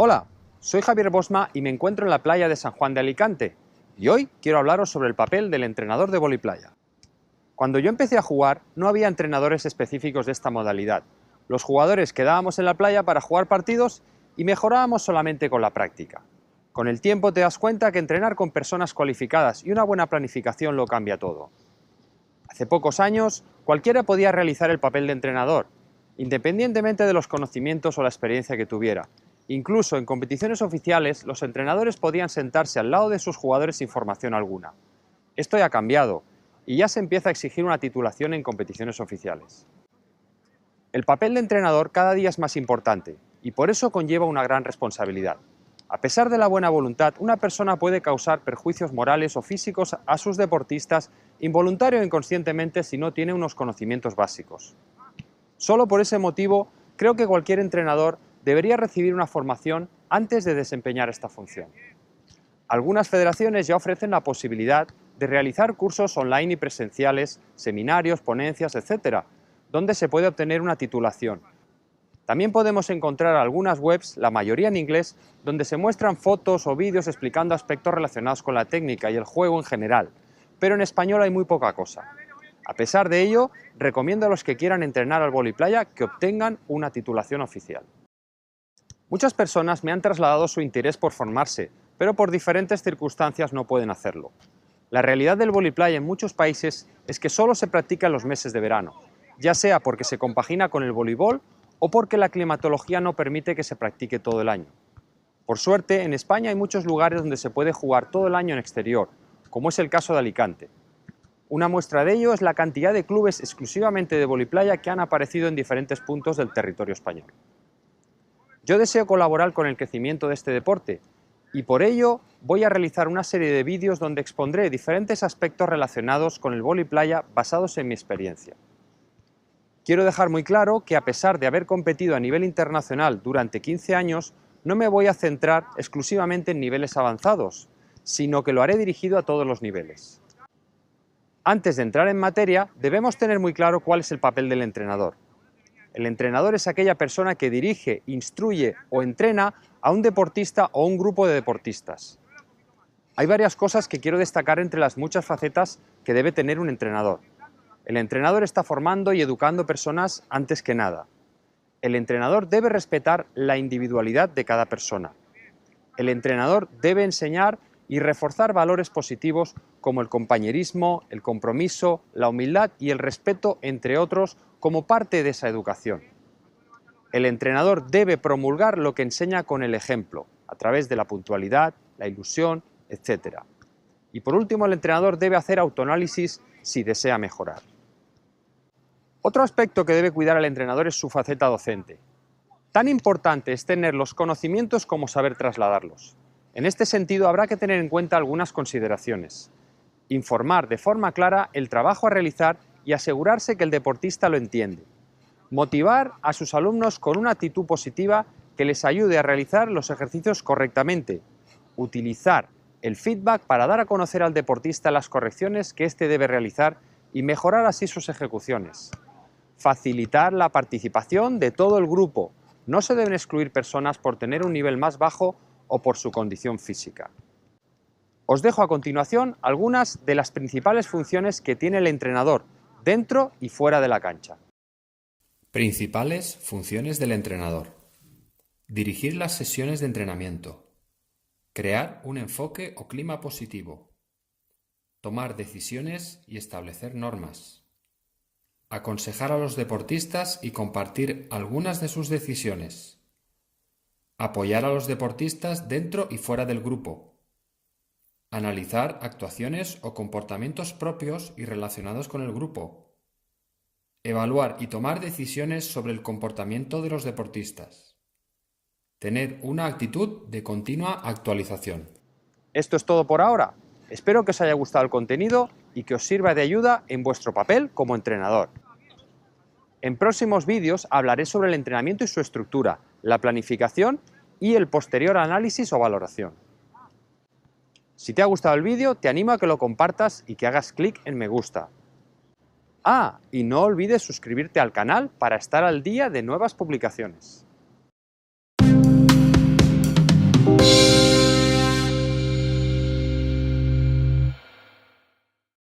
Hola, soy Javier Bosma y me encuentro en la playa de San Juan de Alicante. Y hoy quiero hablaros sobre el papel del entrenador de voliplaya. Cuando yo empecé a jugar, no había entrenadores específicos de esta modalidad. Los jugadores quedábamos en la playa para jugar partidos y mejorábamos solamente con la práctica. Con el tiempo te das cuenta que entrenar con personas cualificadas y una buena planificación lo cambia todo. Hace pocos años, cualquiera podía realizar el papel de entrenador, independientemente de los conocimientos o la experiencia que tuviera. Incluso en competiciones oficiales, los entrenadores podían sentarse al lado de sus jugadores sin formación alguna. Esto ya ha cambiado y ya se empieza a exigir una titulación en competiciones oficiales. El papel de entrenador cada día es más importante y por eso conlleva una gran responsabilidad. A pesar de la buena voluntad, una persona puede causar perjuicios morales o físicos a sus deportistas involuntario o inconscientemente si no tiene unos conocimientos básicos. Solo por ese motivo, creo que cualquier entrenador debería recibir una formación antes de desempeñar esta función. Algunas federaciones ya ofrecen la posibilidad de realizar cursos online y presenciales, seminarios, ponencias, etc., donde se puede obtener una titulación. También podemos encontrar algunas webs, la mayoría en inglés, donde se muestran fotos o vídeos explicando aspectos relacionados con la técnica y el juego en general, pero en español hay muy poca cosa. A pesar de ello, recomiendo a los que quieran entrenar al voliplaya que obtengan una titulación oficial. Muchas personas me han trasladado su interés por formarse, pero por diferentes circunstancias no pueden hacerlo. La realidad del voliplaya en muchos países es que solo se practica en los meses de verano, ya sea porque se compagina con el voleibol o porque la climatología no permite que se practique todo el año. Por suerte, en España hay muchos lugares donde se puede jugar todo el año en exterior, como es el caso de Alicante. Una muestra de ello es la cantidad de clubes exclusivamente de voliplaya que han aparecido en diferentes puntos del territorio español. Yo deseo colaborar con el crecimiento de este deporte y por ello voy a realizar una serie de vídeos donde expondré diferentes aspectos relacionados con el voliplaya basados en mi experiencia. Quiero dejar muy claro que a pesar de haber competido a nivel internacional durante 15 años, no me voy a centrar exclusivamente en niveles avanzados, sino que lo haré dirigido a todos los niveles. Antes de entrar en materia, debemos tener muy claro cuál es el papel del entrenador. El entrenador es aquella persona que dirige, instruye o entrena a un deportista o un grupo de deportistas. Hay varias cosas que quiero destacar entre las muchas facetas que debe tener un entrenador. El entrenador está formando y educando personas antes que nada. El entrenador debe respetar la individualidad de cada persona. El entrenador debe enseñar y reforzar valores positivos como el compañerismo, el compromiso, la humildad y el respeto, entre otros, como parte de esa educación. El entrenador debe promulgar lo que enseña con el ejemplo, a través de la puntualidad, la ilusión, etc. Y por último, el entrenador debe hacer autoanálisis si desea mejorar. Otro aspecto que debe cuidar el entrenador es su faceta docente. Tan importante es tener los conocimientos como saber trasladarlos. En este sentido, habrá que tener en cuenta algunas consideraciones. Informar de forma clara el trabajo a realizar y asegurarse que el deportista lo entiende. Motivar a sus alumnos con una actitud positiva que les ayude a realizar los ejercicios correctamente. Utilizar el feedback para dar a conocer al deportista las correcciones que éste debe realizar y mejorar así sus ejecuciones. Facilitar la participación de todo el grupo. No se deben excluir personas por tener un nivel más bajo o por su condición física. Os dejo a continuación algunas de las principales funciones que tiene el entrenador dentro y fuera de la cancha. Principales funciones del entrenador. Dirigir las sesiones de entrenamiento. Crear un enfoque o clima positivo. Tomar decisiones y establecer normas. Aconsejar a los deportistas y compartir algunas de sus decisiones. Apoyar a los deportistas dentro y fuera del grupo. Analizar actuaciones o comportamientos propios y relacionados con el grupo. Evaluar y tomar decisiones sobre el comportamiento de los deportistas. Tener una actitud de continua actualización. Esto es todo por ahora. Espero que os haya gustado el contenido y que os sirva de ayuda en vuestro papel como entrenador. En próximos vídeos hablaré sobre el entrenamiento y su estructura, la planificación y el posterior análisis o valoración. Si te ha gustado el vídeo, te animo a que lo compartas y que hagas clic en me gusta. Y no olvides suscribirte al canal para estar al día de nuevas publicaciones.